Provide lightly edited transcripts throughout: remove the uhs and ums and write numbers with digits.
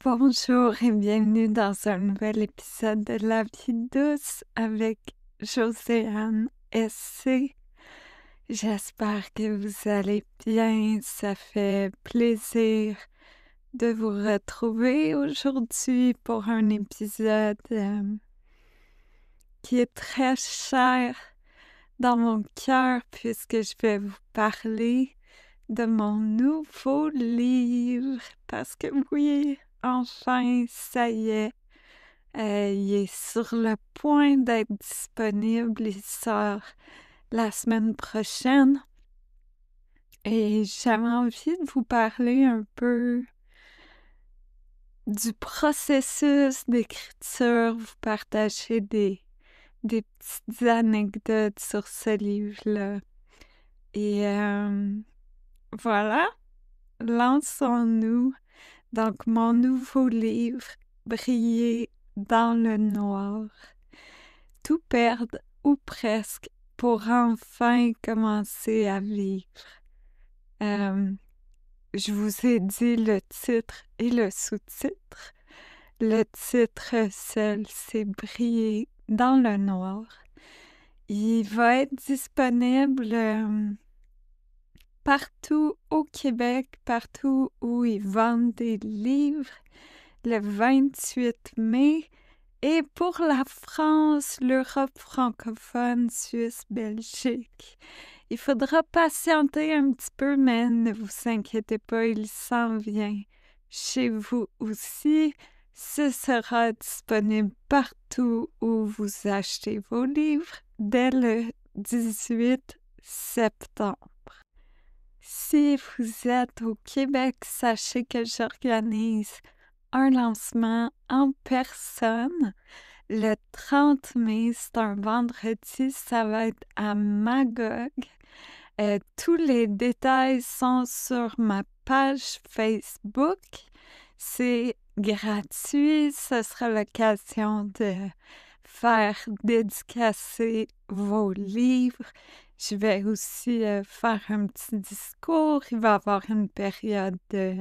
Bonjour et bienvenue dans un nouvel épisode de La vie douce avec Joséanne SC. J'espère que vous allez bien. Ça fait plaisir de vous retrouver aujourd'hui pour un épisode qui est très cher dans mon cœur puisque je vais vous parler de mon nouveau livre. Parce que oui, enfin, ça y est. Il est sur le point d'être disponible. Il sort la semaine prochaine. Et j'avais envie de vous parler un peu du processus d'écriture, vous partager des petites anecdotes sur ce livre-là. Et voilà, lançons-nous. Donc, mon nouveau livre, Briller dans le noir. Tout perdre ou presque pour enfin commencer à vivre. Euh, je vous ai dit le titre et le sous-titre. Le titre seul, c'est Briller dans le noir. Il va être disponible partout au Québec, partout où ils vendent des livres, le 28 mai. Et pour la France, l'Europe francophone, Suisse, Belgique, il faudra patienter un petit peu, mais ne vous inquiétez pas, il s'en vient chez vous aussi. Ce sera disponible partout où vous achetez vos livres dès le 18 septembre. Si vous êtes au Québec, sachez que j'organise un lancement en personne le 30 mai, c'est un vendredi, ça va être à Magog. Tous les détails sont sur ma page Facebook. C'est gratuit, ce sera l'occasion de faire dédicacer vos livres. Je vais aussi faire un petit discours. Il va y avoir une période de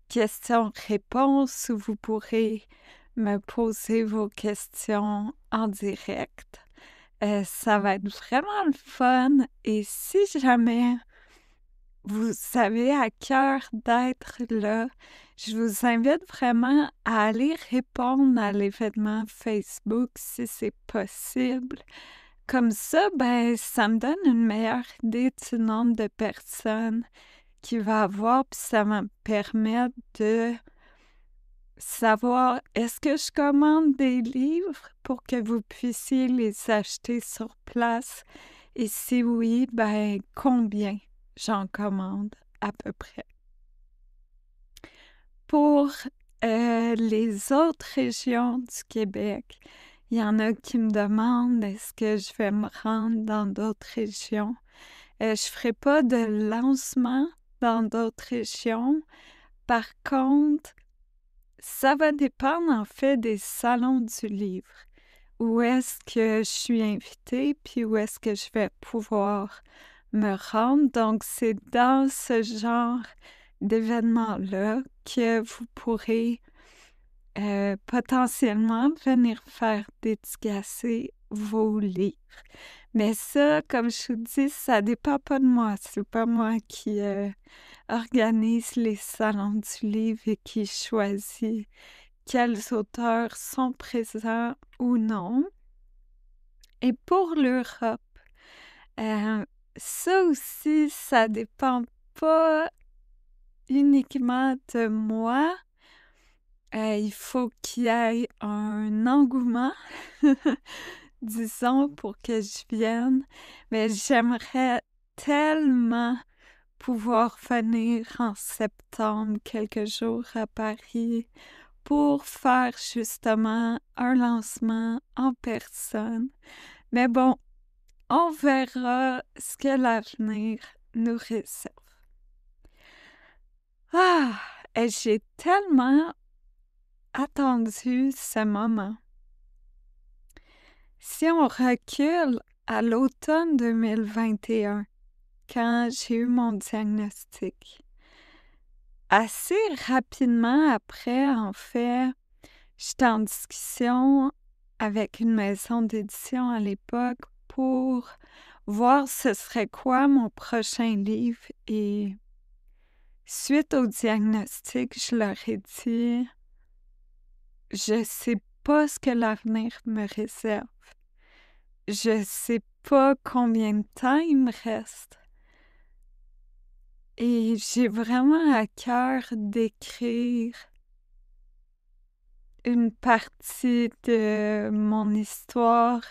questions-réponses où vous pourrez me poser vos questions en direct. Ça va être vraiment le fun et si jamais vous avez à cœur d'être là, je vous invite vraiment à aller répondre à l'événement Facebook si c'est possible. Comme ça, ben, ça me donne une meilleure idée du nombre de personnes qu'il va avoir, puis ça va me permettre de savoir est-ce que je commande des livres pour que vous puissiez les acheter sur place et si oui, ben combien j'en commande à peu près. Pour les autres régions du Québec, il y en a qui me demandent est-ce que je vais me rendre dans d'autres régions. Je ferai pas de lancement dans d'autres régions. Par contre, ça va dépendre en fait des salons du livre. Où est-ce que je suis invitée, puis où est-ce que je vais pouvoir me rendre. Donc, c'est dans ce genre d'événement-là que vous pourrez potentiellement venir faire dédicacer vos livres. Mais ça, comme je vous dis, ça dépend pas de moi. C'est pas moi qui organise les salons du livre et qui choisit quels auteurs sont présents ou non. Et pour l'Europe, euh, ça aussi, ça dépend pas uniquement de moi. Il faut qu'il y ait un engouement, disons, pour que je vienne. Mais j'aimerais tellement pouvoir venir en septembre, quelques jours à Paris, pour faire justement un lancement en personne. Mais bon, on verra ce que l'avenir nous réserve. Ah, et j'ai tellement attendu ce moment. Si on recule à l'automne 2021, quand j'ai eu mon diagnostic, assez rapidement après, en fait, j'étais en discussion avec une maison d'édition à l'époque pour voir ce serait quoi mon prochain livre et suite au diagnostic, je leur ai dit: «Je sais pas ce que l'avenir me réserve. Je sais pas combien de temps il me reste et j'ai vraiment à cœur d'écrire une partie de mon histoire,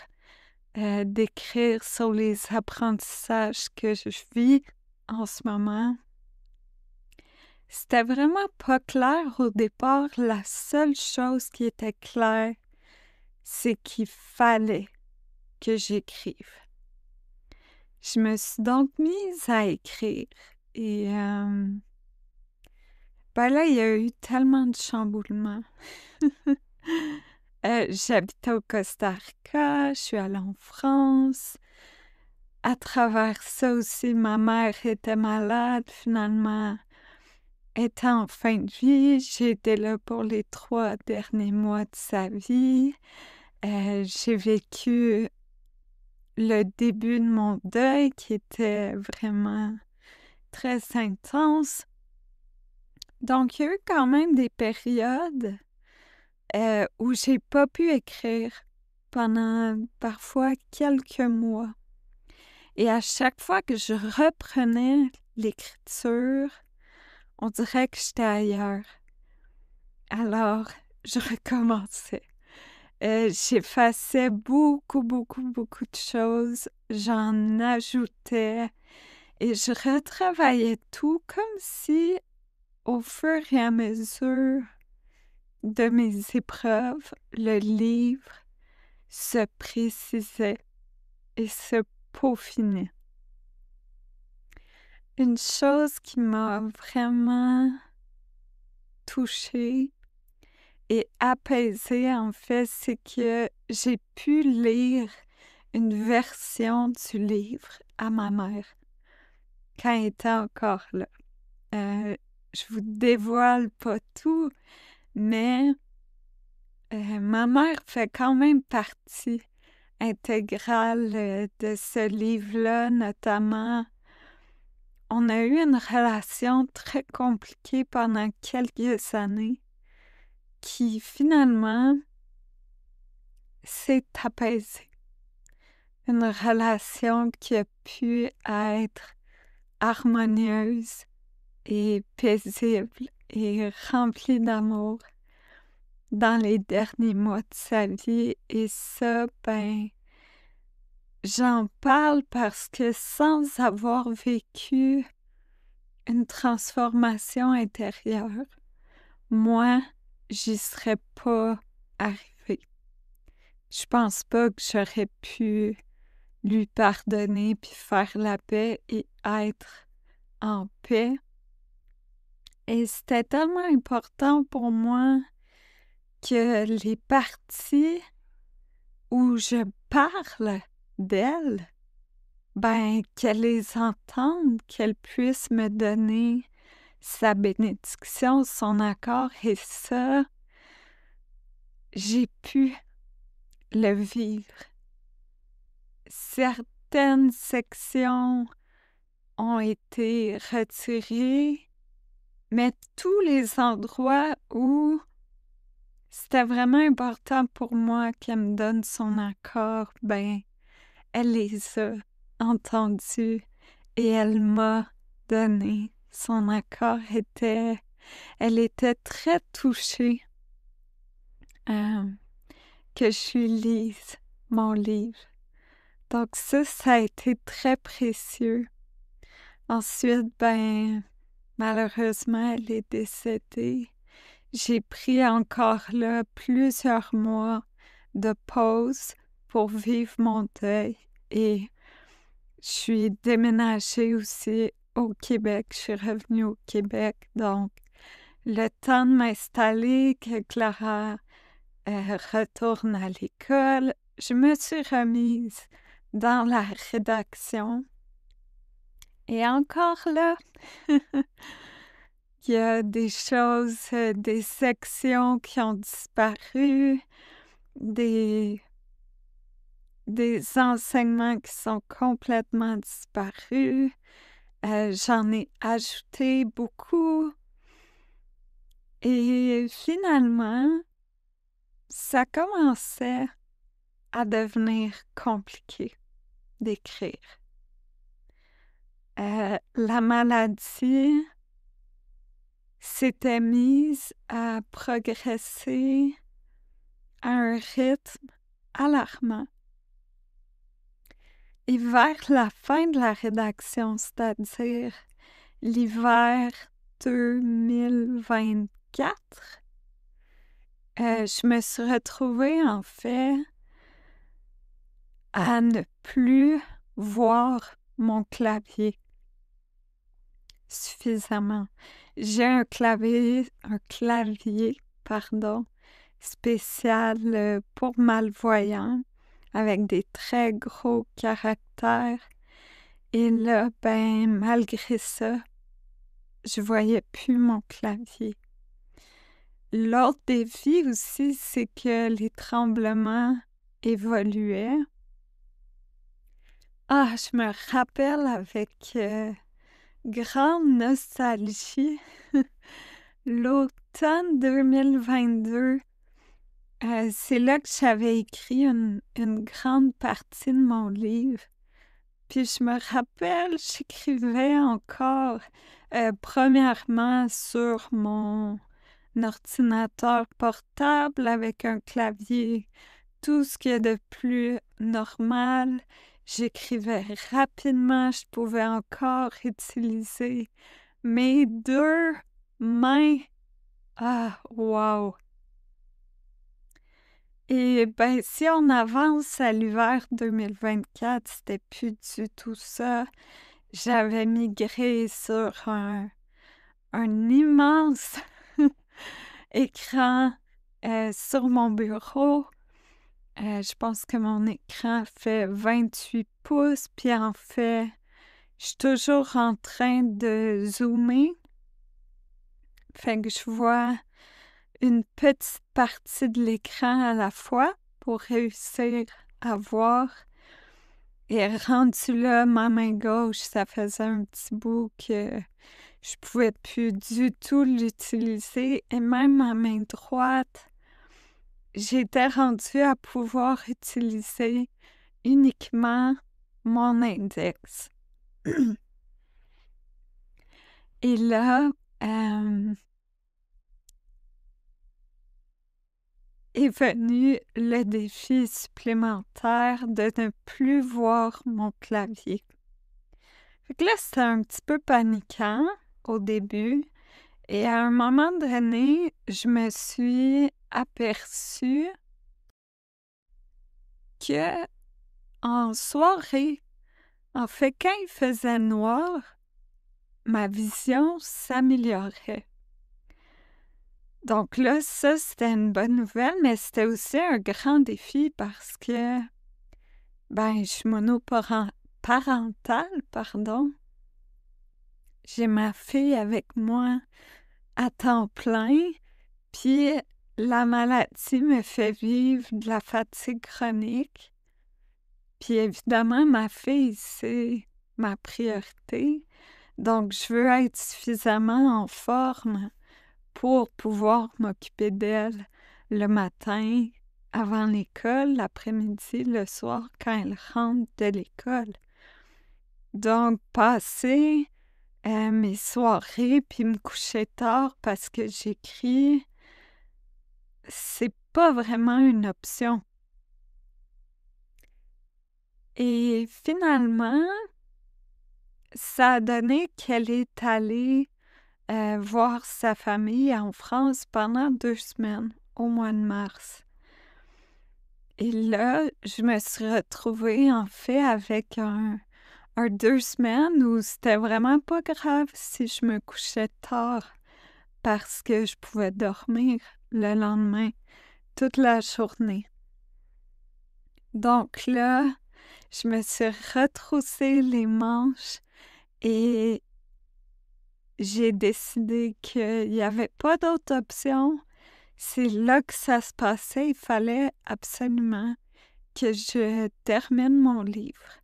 d'écrire sur les apprentissages que je vis en ce moment». C'était vraiment pas clair au départ. La seule chose qui était claire, c'est qu'il fallait que j'écrive. Je me suis donc mise à écrire et ben là, il y a eu tellement de chamboulements. J'habitais au Costa Rica, je suis allée en France. À travers ça aussi, ma mère était malade, finalement, était en fin de vie. J'ai été là pour les 3 derniers mois de sa vie. J'ai vécu le début de mon deuil qui était vraiment très intense. Donc, il y a eu quand même des périodes où j'ai pas pu écrire pendant parfois quelques mois. Et à chaque fois que je reprenais l'écriture, on dirait que j'étais ailleurs. Alors, je recommençais. J'effaçais beaucoup, beaucoup, beaucoup de choses. J'en ajoutais et je retravaillais tout comme si, au fur et à mesure de mes épreuves, le livre se précisait et se peaufinait. Une chose qui m'a vraiment touchée et apaisée, en fait, c'est que j'ai pu lire une version du livre à ma mère quand elle était encore là. Je vous dévoile pas tout, mais ma mère fait quand même partie intégrale de ce livre-là, notamment. On a eu une relation très compliquée pendant quelques années qui finalement s'est apaisée. Une relation qui a pu être harmonieuse et paisible et remplie d'amour dans les derniers mois de sa vie. Et ça, ben, j'en parle parce que sans avoir vécu une transformation intérieure, moi, j'y serais pas arrivée. Je pense pas que j'aurais pu lui pardonner puis faire la paix et être en paix. Et c'était tellement important pour moi que les parties où je parle d'elle, ben, qu'elle les entende, qu'elle puisse me donner sa bénédiction, son accord, et ça, j'ai pu le vivre. Certaines sections ont été retirées, mais tous les endroits où c'était vraiment important pour moi qu'elle me donne son accord, ben, elle les a entendus et elle m'a donné son accord. Elle était très touchée que je lui lise mon livre. Donc ça a été très précieux. Ensuite, ben, malheureusement, elle est décédée. J'ai pris encore là plusieurs mois de pause pour vivre mon deuil et je suis déménagée aussi au Québec. Je suis revenue au Québec, donc le temps de m'installer, que Clara retourne à l'école, je me suis remise dans la rédaction. Et encore là, il y a des choses, des sections qui ont disparu, des enseignements qui sont complètement disparus. J'en ai ajouté beaucoup et finalement, ça commençait à devenir compliqué d'écrire. La maladie s'était mise à progresser à un rythme alarmant. Et vers la fin de la rédaction, c'est-à-dire l'hiver 2024, je me suis retrouvée en fait à ne plus voir mon clavier suffisamment. J'ai un clavier, spécial pour malvoyants avec des très gros caractères. Et là, malgré ça, je voyais plus mon clavier. L'autre défi aussi, c'est que les tremblements évoluaient. Ah, je me rappelle avec grande nostalgie l'automne 2022. C'est là que j'avais écrit une grande partie de mon livre. Puis je me rappelle, j'écrivais encore, premièrement sur mon ordinateur portable avec un clavier, tout ce qu'il y a de plus normal. J'écrivais rapidement, je pouvais encore utiliser mes deux mains. Ah, wow! Et si on avance à l'hiver 2024, c'était plus du tout ça. J'avais migré sur un immense écran sur mon bureau. Je pense que mon écran fait 28 pouces, puis en fait, je suis toujours en train de zoomer. Fait que je vois une petite partie de l'écran à la fois pour réussir à voir. Et rendu là, ma main gauche, ça faisait un petit bout que je pouvais plus du tout l'utiliser. Et même ma main droite, j'étais rendue à pouvoir utiliser uniquement mon index. Et là, est venu le défi supplémentaire de ne plus voir mon clavier. Fait que là, c'était un petit peu paniquant au début. Et à un moment donné, je me suis aperçue que en soirée, en fait, quand il faisait noir, ma vision s'améliorait. Donc là, ça, c'était une bonne nouvelle, mais c'était aussi un grand défi parce que, je suis monoparentale, pardon. J'ai ma fille avec moi à temps plein, puis la maladie me fait vivre de la fatigue chronique. Puis évidemment, ma fille, c'est ma priorité. Donc, je veux être suffisamment en forme pour pouvoir m'occuper d'elle le matin avant l'école, l'après-midi, le soir quand elle rentre de l'école. Donc, passer mes soirées puis me coucher tard parce que j'écris, c'est pas vraiment une option. Et finalement, ça a donné qu'elle est allée voir sa famille en France pendant 2 semaines, au mois de mars. Et là, je me suis retrouvée en fait avec un 2 semaines où c'était vraiment pas grave si je me couchais tard parce que je pouvais dormir le lendemain toute la journée. Donc là, je me suis retroussé les manches et j'ai décidé qu'il n'y avait pas d'autre option. C'est là que ça se passait. Il fallait absolument que je termine mon livre.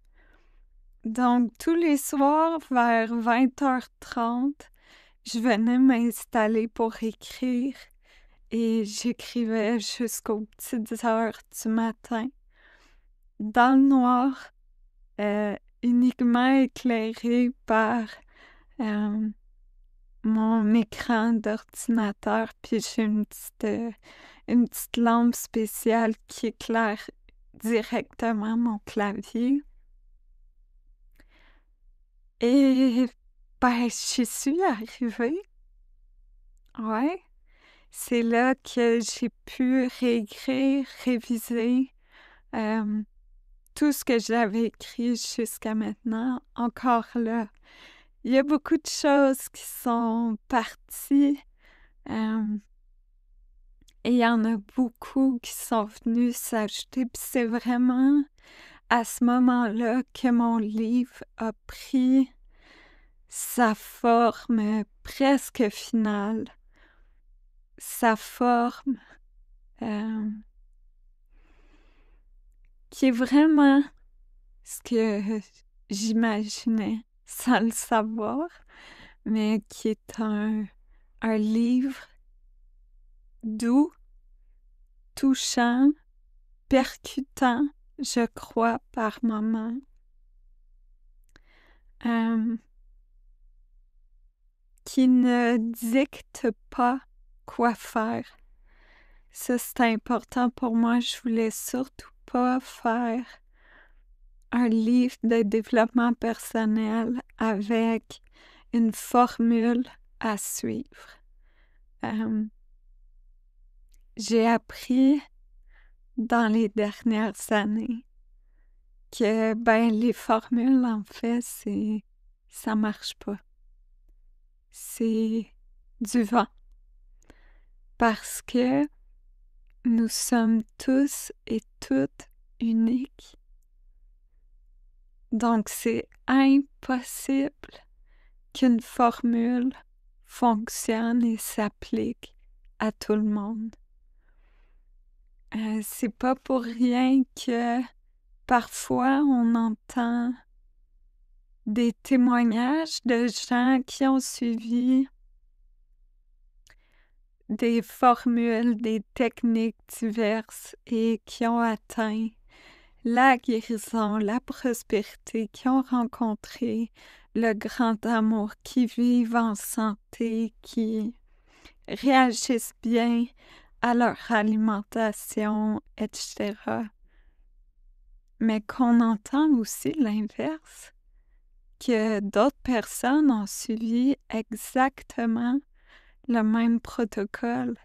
Donc, tous les soirs, vers 20h30, je venais m'installer pour écrire et j'écrivais jusqu'aux petites heures du matin, dans le noir, uniquement éclairé par mon écran d'ordinateur, puis j'ai une petite lampe spéciale qui éclaire directement mon clavier. Et ben, j'y suis arrivée. Ouais. C'est là que j'ai pu réécrire, réviser tout ce que j'avais écrit jusqu'à maintenant. Encore là, il y a beaucoup de choses qui sont parties et il y en a beaucoup qui sont venues s'ajouter. Puis c'est vraiment à ce moment-là que mon livre a pris sa forme presque finale, sa forme qui est vraiment ce que j'imaginais sans le savoir, mais qui est un livre doux, touchant, percutant, je crois, par moments. Qui ne dicte pas quoi faire. Ça, c'est important pour moi. Je voulais surtout pas faire un livre de développement personnel avec une formule à suivre. J'ai appris dans les dernières années que les formules, en fait, ça marche pas. C'est du vent. Parce que nous sommes tous et toutes uniques. Donc, c'est impossible qu'une formule fonctionne et s'applique à tout le monde. C'est pas pour rien que parfois on entend des témoignages de gens qui ont suivi des formules, des techniques diverses et qui ont atteint la guérison, la prospérité, qui ont rencontré le grand amour, qui vivent en santé, qui réagissent bien à leur alimentation, etc. Mais qu'on entend aussi l'inverse, que d'autres personnes ont suivi exactement le même protocole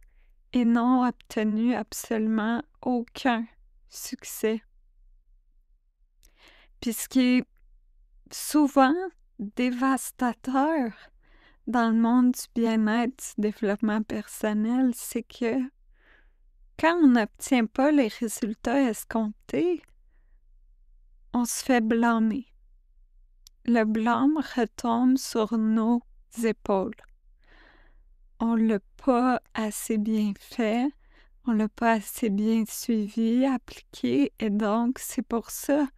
et n'ont obtenu absolument aucun succès. Puis ce qui est souvent dévastateur dans le monde du bien-être, du développement personnel, c'est que quand on n'obtient pas les résultats escomptés, on se fait blâmer. Le blâme retombe sur nos épaules. On l'a pas assez bien fait, on l'a pas assez bien suivi, appliqué, et donc c'est pour ça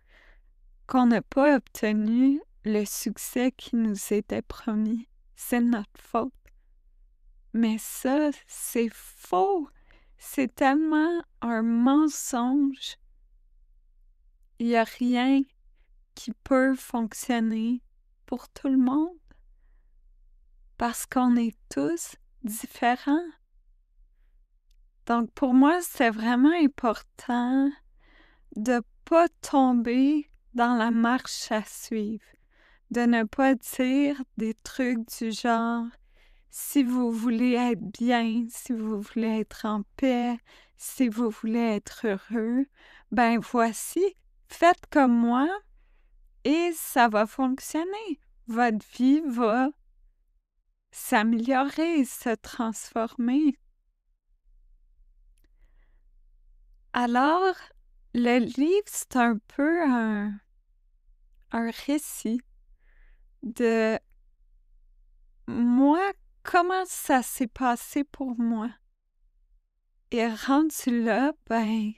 qu'on n'a pas obtenu le succès qui nous était promis. C'est notre faute. Mais ça, c'est faux. C'est tellement un mensonge. Il n'y a rien qui peut fonctionner pour tout le monde parce qu'on est tous différents. Donc, pour moi, c'est vraiment important de ne pas tomber dans la marche à suivre, de ne pas dire des trucs du genre « si vous voulez être bien, si vous voulez être en paix, si vous voulez être heureux, ben voici, faites comme moi et ça va fonctionner. Votre vie va s'améliorer, se transformer. » Alors, le livre, c'est un peu un récit de moi, comment ça s'est passé pour moi? Et rendu là, ben,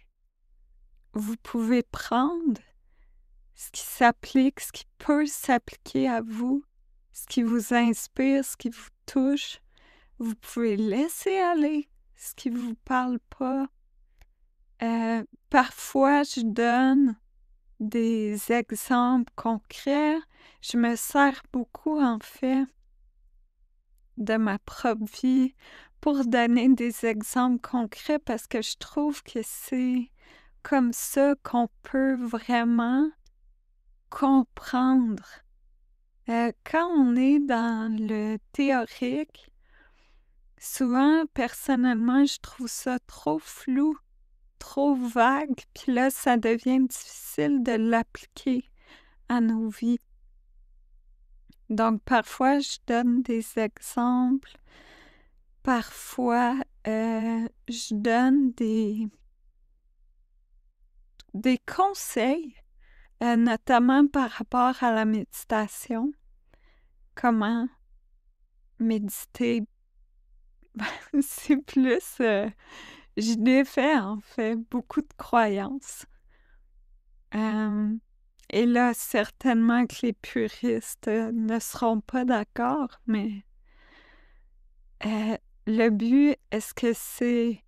vous pouvez prendre ce qui s'applique, ce qui peut s'appliquer à vous, ce qui vous inspire, ce qui vous touche. Vous pouvez laisser aller ce qui vous parle pas. Parfois, je donne des exemples concrets. Je me sers beaucoup, en fait, de ma propre vie pour donner des exemples concrets parce que je trouve que c'est comme ça qu'on peut vraiment comprendre. Quand on est dans le théorique, souvent, personnellement, je trouve ça trop flou, trop vague, puis là, ça devient difficile de l'appliquer à nos vies. Donc, parfois, je donne des exemples. Parfois, je donne des conseils, notamment par rapport à la méditation. Comment méditer? C'est plus, je défais, en fait, beaucoup de croyances. Et là, certainement que les puristes ne seront pas d'accord, mais le but, est-ce que c'est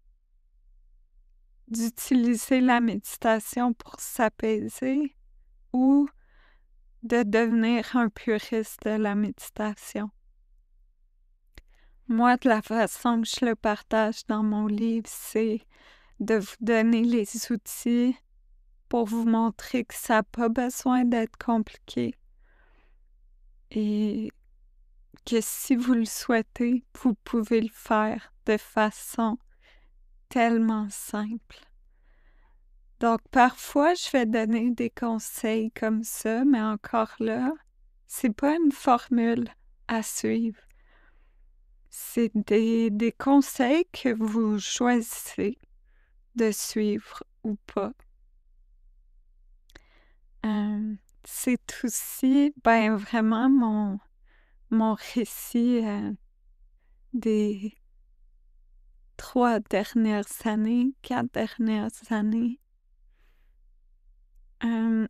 d'utiliser la méditation pour s'apaiser ou de devenir un puriste de la méditation? Moi, de la façon que je le partage dans mon livre, c'est de vous donner les outils pour vous montrer que ça n'a pas besoin d'être compliqué et que si vous le souhaitez, vous pouvez le faire de façon tellement simple. Donc, parfois, je vais donner des conseils comme ça, mais encore là, c'est pas une formule à suivre. C'est des conseils que vous choisissez de suivre ou pas. C'est aussi, ben, vraiment mon récit des 3 dernières années, 4 dernières années.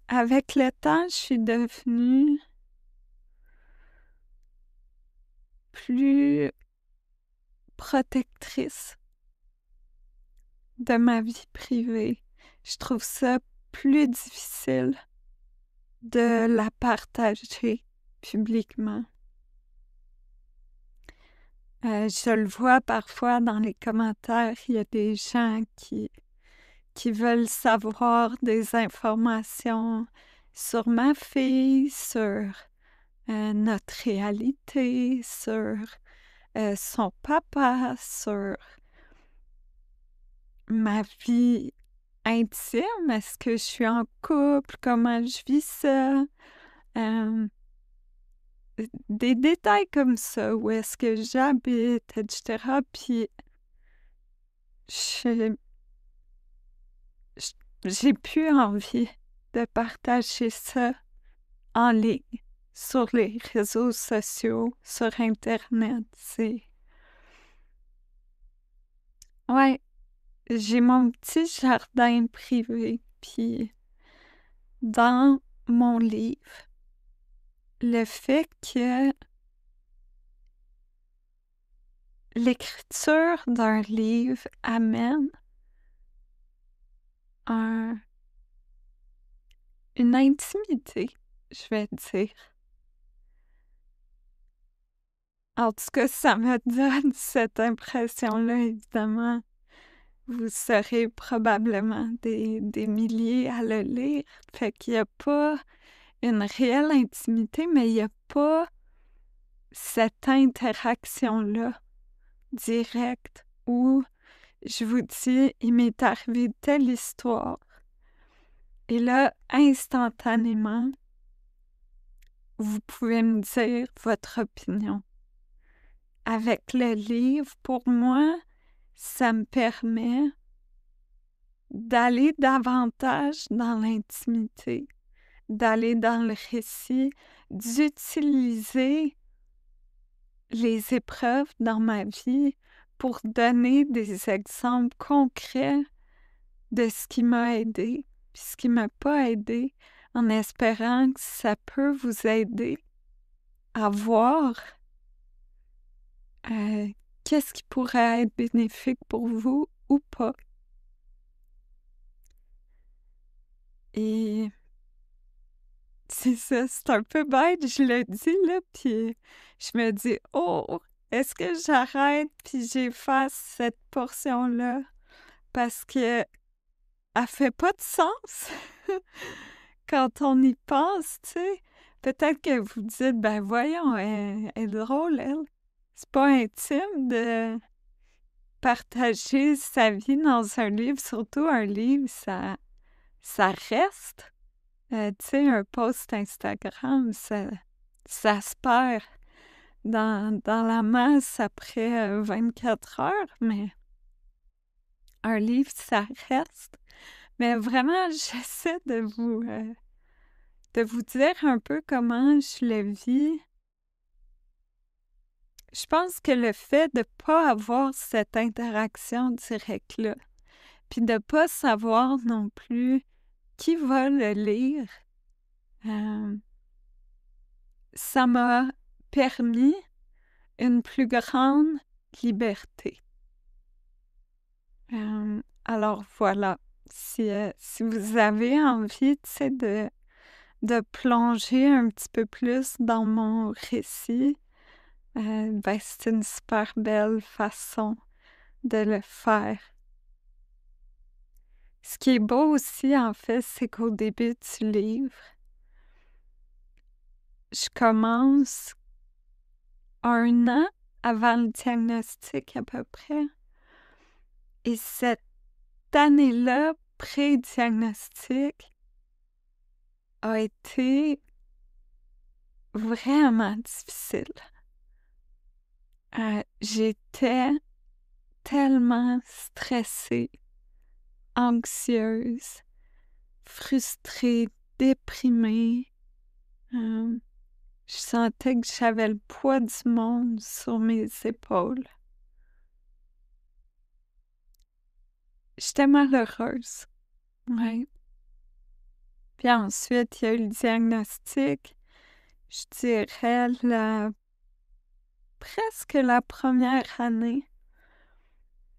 Avec le temps, je suis devenue plus protectrice de ma vie privée. Je trouve ça plus difficile de la partager publiquement. Je le vois parfois dans les commentaires, il y a des gens qui veulent savoir des informations sur ma fille, sur notre réalité, sur son papa, sur ma vie intime. Est-ce que je suis en couple? Comment je vis ça? Des détails comme ça, où est-ce que j'habite, etc. Puis, je- j'ai plus envie de partager ça en ligne, sur les réseaux sociaux, sur Internet. Ouais, j'ai mon petit jardin privé, puis dans mon livre, le fait que l'écriture d'un livre amène une intimité, je vais dire. En tout cas, ça me donne cette impression-là, évidemment. Vous serez probablement des milliers à le lire. Fait qu'il n'y a pas une réelle intimité, mais il n'y a pas cette interaction-là directe où je vous dis, il m'est arrivé telle histoire. Et là, instantanément, vous pouvez me dire votre opinion. Avec le livre, pour moi, ça me permet d'aller davantage dans l'intimité, d'aller dans le récit, d'utiliser les épreuves dans ma vie pour donner des exemples concrets de ce qui m'a aidé, puis ce qui m'a pas aidé, en espérant que ça peut vous aider à voir euh, qu'est-ce qui pourrait être bénéfique pour vous ou pas. Et c'est ça, c'est un peu bête, je le dis là, puis je me dis, oh, est-ce que j'arrête puis j'efface cette portion-là parce que elle fait pas de sens quand on y pense, tu sais. Peut-être que vous dites, ben voyons, elle est drôle, elle. C'est pas intime de partager sa vie dans un livre, surtout un livre, ça reste. Tu sais, un post Instagram, ça se perd dans la masse après 24 heures, mais un livre, ça reste. Mais vraiment, j'essaie de vous dire un peu comment je le vis. Je pense que le fait de ne pas avoir cette interaction directe-là, puis de ne pas savoir non plus qui va le lire, ça m'a permis une plus grande liberté. Alors voilà, si vous avez envie, tu sais, de plonger un petit peu plus dans mon récit, ben c'est une super belle façon de le faire. Ce qui est beau aussi, en fait, c'est qu'au début du livre, je commence 1 an avant le diagnostic à peu près. Et cette année-là, pré-diagnostic, a été vraiment difficile. J'étais tellement stressée, anxieuse, frustrée, déprimée. Je sentais que j'avais le poids du monde sur mes épaules. J'étais malheureuse. Ouais. Puis ensuite, il y a eu le diagnostic. Je dirais presque la première année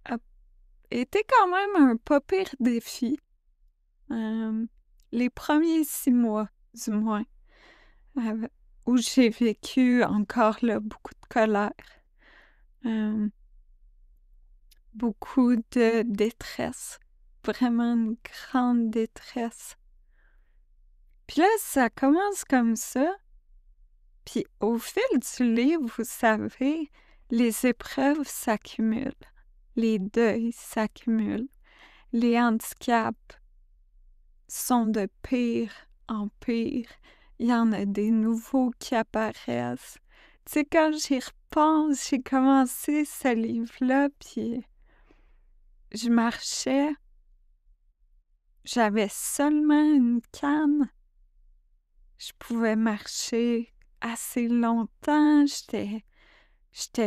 a été quand même un pas pire défi. Les premiers 6 mois, du moins, euh, où j'ai vécu encore là beaucoup de colère, euh, beaucoup de détresse, vraiment une grande détresse. Puis là, ça commence comme ça, puis au fil du livre, vous savez, les épreuves s'accumulent, les deuils s'accumulent, les handicaps sont de pire en pire. Il y en a des nouveaux qui apparaissent. Tu sais, quand j'y repense, j'ai commencé ce livre-là, puis je marchais, j'avais seulement une canne. Je pouvais marcher assez longtemps, j'étais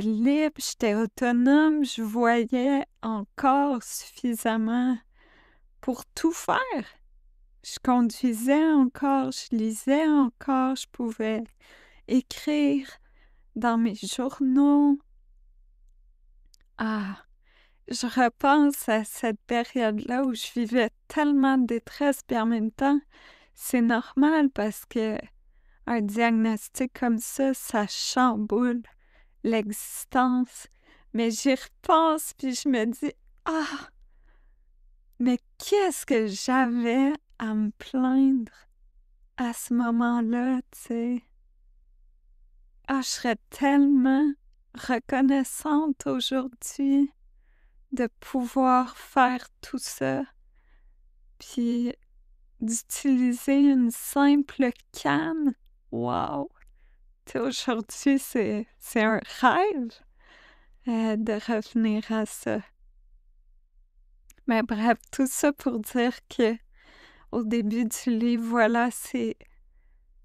libre, j'étais autonome, je voyais encore suffisamment pour tout faire. Je conduisais encore, je lisais encore, je pouvais écrire dans mes journaux. Ah, je repense à cette période-là où je vivais tellement de détresse, puis en même temps, c'est normal parce que un diagnostic comme ça chamboule l'existence. Mais j'y repense, puis je me dis, ah, mais qu'est-ce que j'avais à me plaindre à ce moment-là, tu sais? Ah, je serais tellement reconnaissante aujourd'hui de pouvoir faire tout ça, puis d'utiliser une simple canne. Wow! Tu sais, aujourd'hui, c'est un rêve de revenir à ça. Mais bref, tout ça pour dire que au début du livre, voilà, c'est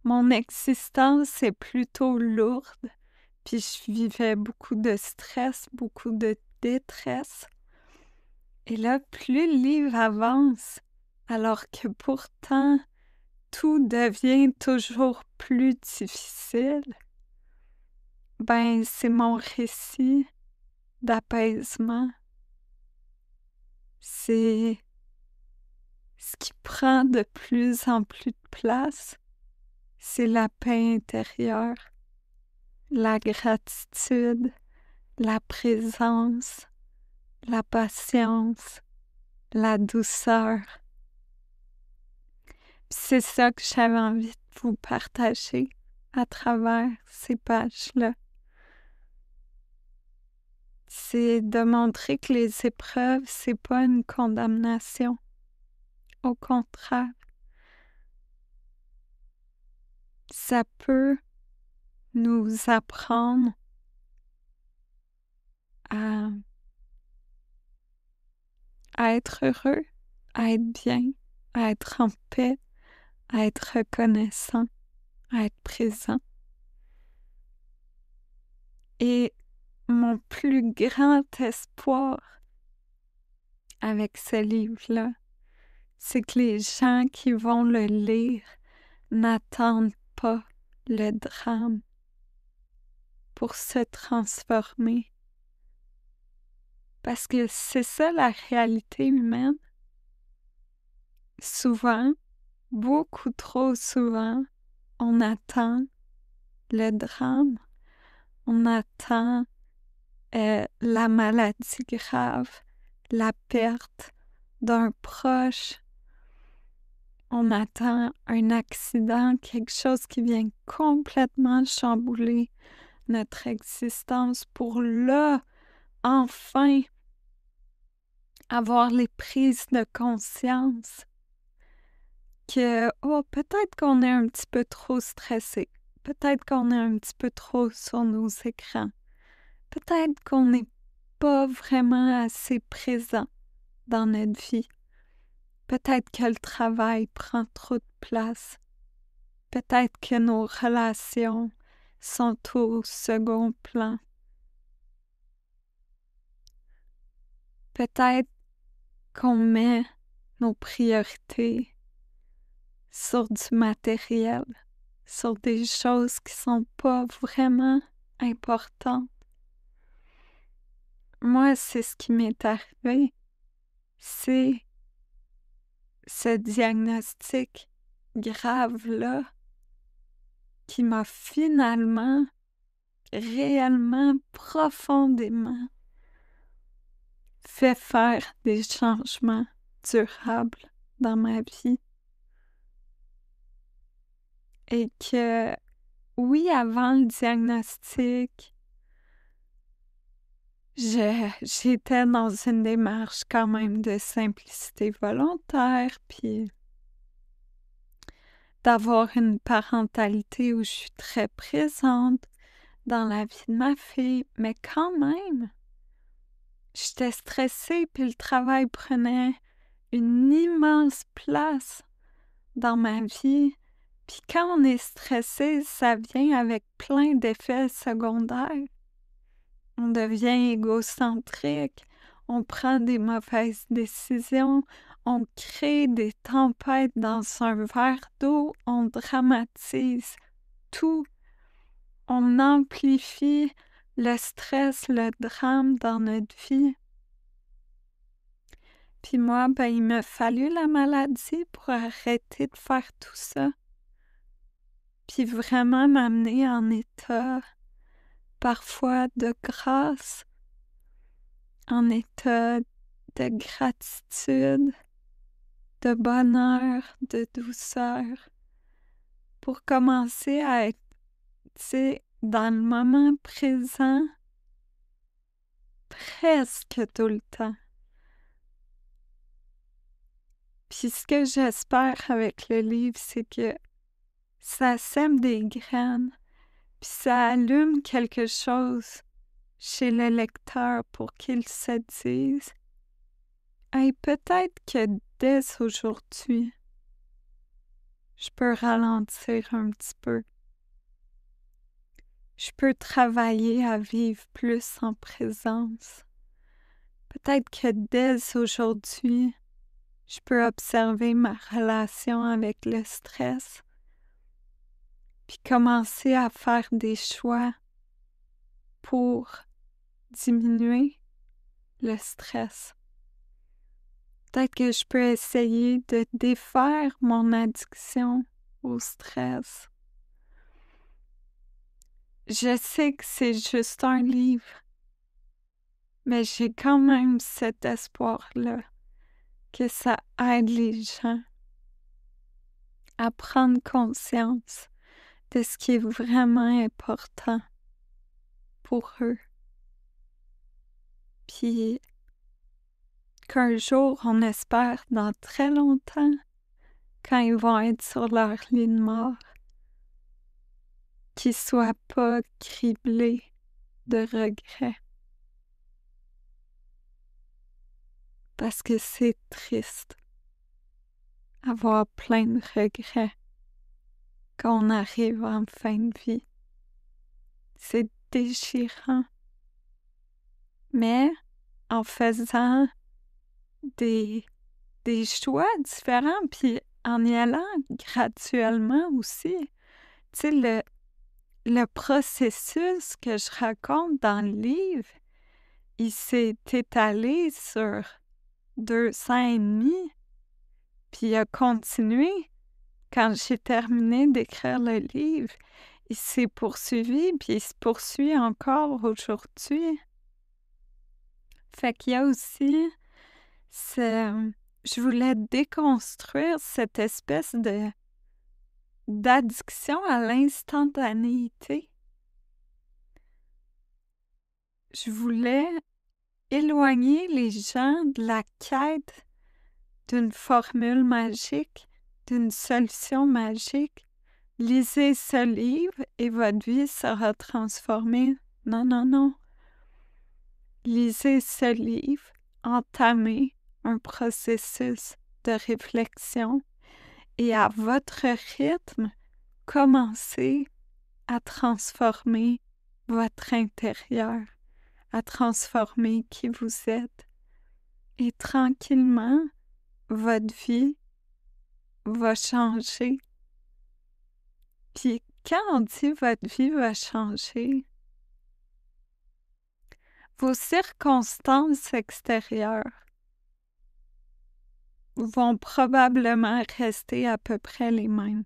mon existence est plutôt lourde, puis je vivais beaucoup de stress, beaucoup de détresse. Et là, plus le livre avance, alors que pourtant tout devient toujours plus difficile, ben c'est mon récit d'apaisement. C'est ce qui prend de plus en plus de place, c'est la paix intérieure, la gratitude, la présence, la patience, la douceur. C'est ça que j'avais envie de vous partager à travers ces pages-là. C'est de montrer que les épreuves, c'est pas une condamnation. Au contraire, ça peut nous apprendre à, à être heureux, à être bien, à être en paix, à être reconnaissant, à être présent. Et mon plus grand espoir avec ce livre-là, c'est que les gens qui vont le lire n'attendent pas le drame pour se transformer. Parce que c'est ça la réalité humaine. Souvent, beaucoup trop souvent, on attend le drame, on attend la maladie grave, la perte d'un proche, on attend un accident, quelque chose qui vient complètement chambouler notre existence pour là, enfin, avoir les prises de conscience que, oh, peut-être qu'on est un petit peu trop stressé, peut-être qu'on est un petit peu trop sur nos écrans, peut-être qu'on n'est pas vraiment assez présent dans notre vie, peut-être que le travail prend trop de place, peut-être que nos relations sont au second plan, peut-être qu'on met nos priorités sur du matériel, sur des choses qui sont pas vraiment importantes. Moi, c'est ce qui m'est arrivé. C'est ce diagnostic grave-là qui m'a finalement, réellement, profondément fait faire des changements durables dans ma vie. Et que, oui, avant le diagnostic, j'étais dans une démarche quand même de simplicité volontaire, puis d'avoir une parentalité où je suis très présente dans la vie de ma fille, mais quand même, j'étais stressée, puis le travail prenait une immense place dans ma vie. Puis quand on est stressé, ça vient avec plein d'effets secondaires. On devient égocentrique, on prend des mauvaises décisions, on crée des tempêtes dans un verre d'eau, on dramatise tout. On amplifie le stress, le drame dans notre vie. Puis moi, ben, il m'a fallu la maladie pour arrêter de faire tout ça. Puis vraiment m'amener en état parfois de grâce, en état de gratitude, de bonheur, de douceur, pour commencer à être, tu sais, dans le moment présent presque tout le temps. Puis ce que j'espère avec le livre, c'est que ça sème des graines, puis ça allume quelque chose chez le lecteur pour qu'il se dise « Hey, peut-être que dès aujourd'hui, je peux ralentir un petit peu. je peux travailler à vivre plus en présence. Peut-être que dès aujourd'hui, je peux observer ma relation avec le stress, puis commencer à faire des choix pour diminuer le stress. Peut-être que je peux essayer de défaire mon addiction au stress. Je sais que c'est juste un livre, mais j'ai quand même cet espoir-là que ça aide les gens à prendre conscience de ce qui est vraiment important pour eux. Puis qu'un jour, on espère dans très longtemps, quand ils vont être sur leur lit de mort, qu'ils soient pas criblés de regrets. Parce que c'est triste avoir plein de regrets quand on arrive en fin de vie. C'est déchirant. Mais en faisant des choix différents, puis en y allant graduellement aussi, tu sais, le processus que je raconte dans le livre, il s'est étalé sur 2 ans et demi, puis il a continué. Quand j'ai terminé d'écrire le livre, il s'est poursuivi, puis il se poursuit encore aujourd'hui. Fait qu'il y a aussi je voulais déconstruire cette espèce d'addiction à l'instantanéité. Je voulais éloigner les gens de la quête d'une formule magique, d'une solution magique. Lisez ce livre et votre vie sera transformée. Non, non, non. Lisez ce livre, entamez un processus de réflexion et à votre rythme, commencez à transformer votre intérieur, à transformer qui vous êtes. Et tranquillement, votre vie va changer. Puis quand on dit votre vie va changer, vos circonstances extérieures vont probablement rester à peu près les mêmes.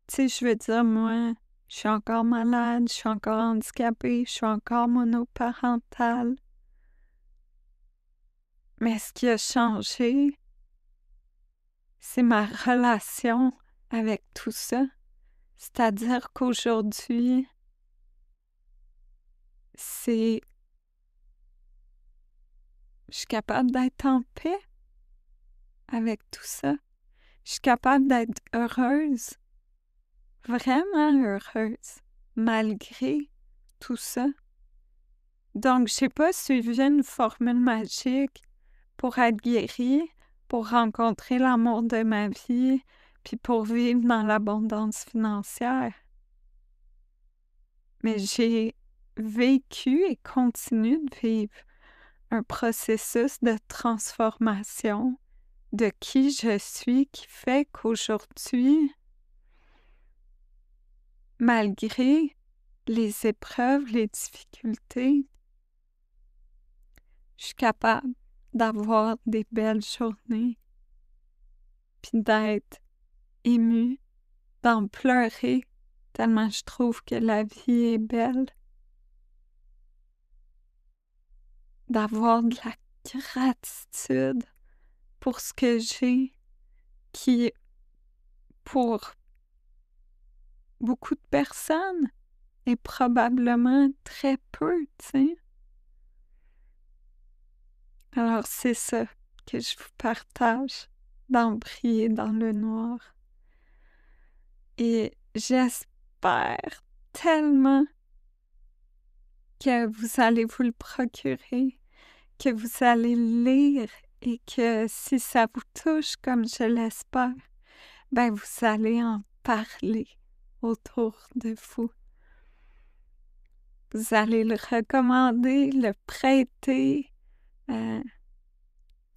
Tu sais, je veux dire, moi, je suis encore malade, je suis encore handicapée, je suis encore monoparentale. Mais ce qui a changé, c'est ma relation avec tout ça. C'est-à-dire qu'aujourd'hui, je suis capable d'être en paix avec tout ça. Je suis capable d'être heureuse, vraiment heureuse, malgré tout ça. Donc, j'ai pas suivi une formule magique pour être guérie, pour rencontrer l'amour de ma vie, puis pour vivre dans l'abondance financière. Mais j'ai vécu et continue de vivre un processus de transformation de qui je suis qui fait qu'aujourd'hui, malgré les épreuves, les difficultés, je suis capable d'avoir des belles journées, puis d'être émue, d'en pleurer tellement je trouve que la vie est belle, d'avoir de la gratitude pour ce que j'ai, qui, pour beaucoup de personnes, est probablement très peu, tu sais. Alors c'est ça que je vous partage dans Briller dans le noir. Et j'espère tellement que vous allez vous le procurer, que vous allez lire et que si ça vous touche comme je l'espère, ben vous allez en parler autour de vous. Vous allez le recommander, le prêter,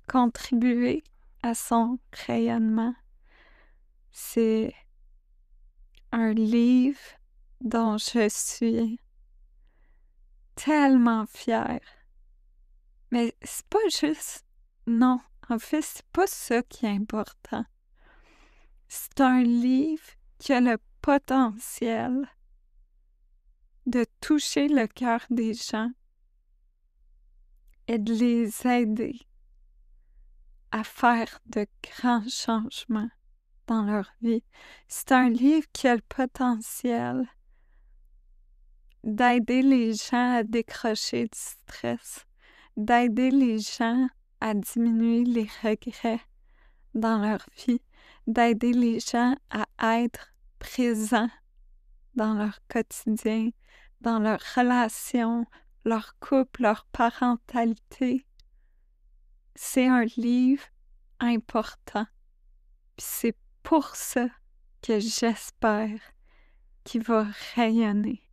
contribuer à son rayonnement. C'est un livre dont je suis tellement fière. Mais c'est pas juste... Non, en fait, c'est pas ça qui est important. C'est un livre qui a le potentiel de toucher le cœur des gens et de les aider à faire de grands changements dans leur vie. C'est un livre qui a le potentiel d'aider les gens à décrocher du stress, d'aider les gens à diminuer les regrets dans leur vie, d'aider les gens à être présents dans leur quotidien, dans leurs relations, leur couple, leur parentalité. C'est un livre important. Puis c'est pour ça que j'espère qu'il va rayonner.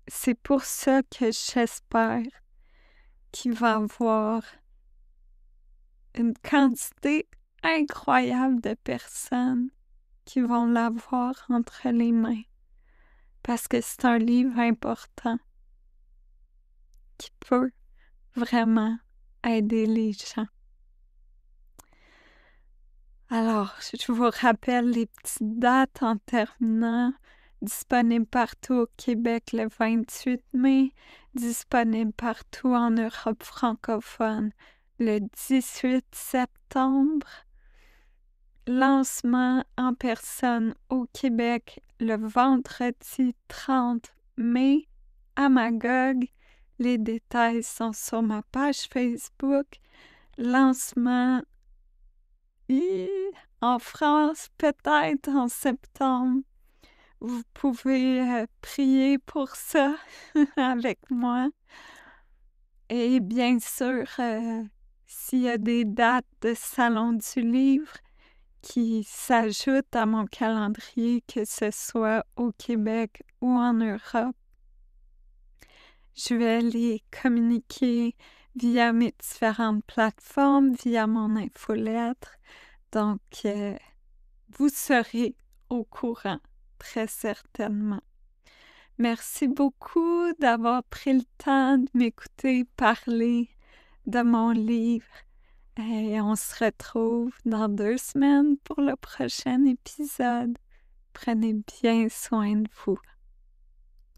C'est pour ça que j'espère qu'il va avoir une quantité incroyable de personnes qui vont l'avoir entre les mains. Parce que c'est un livre important qui peut vraiment aider les gens. Alors, je vous rappelle les petites dates en terminant. Disponible partout au Québec le 28 mai, disponible partout en Europe francophone le 18 septembre. Lancement en personne au Québec le vendredi 30 mai à Magog. Les détails sont sur ma page Facebook. Lancement en France, peut-être en septembre. Vous pouvez prier pour ça avec moi. Et bien sûr, s'il y a des dates de Salon du Livre qui s'ajoutent à mon calendrier, que ce soit au Québec ou en Europe, je vais les communiquer via mes différentes plateformes, via mon infolettre. Donc, vous serez au courant, très certainement. Merci beaucoup d'avoir pris le temps de m'écouter parler de mon livre. Et on se retrouve dans 2 semaines pour le prochain épisode. Prenez bien soin de vous.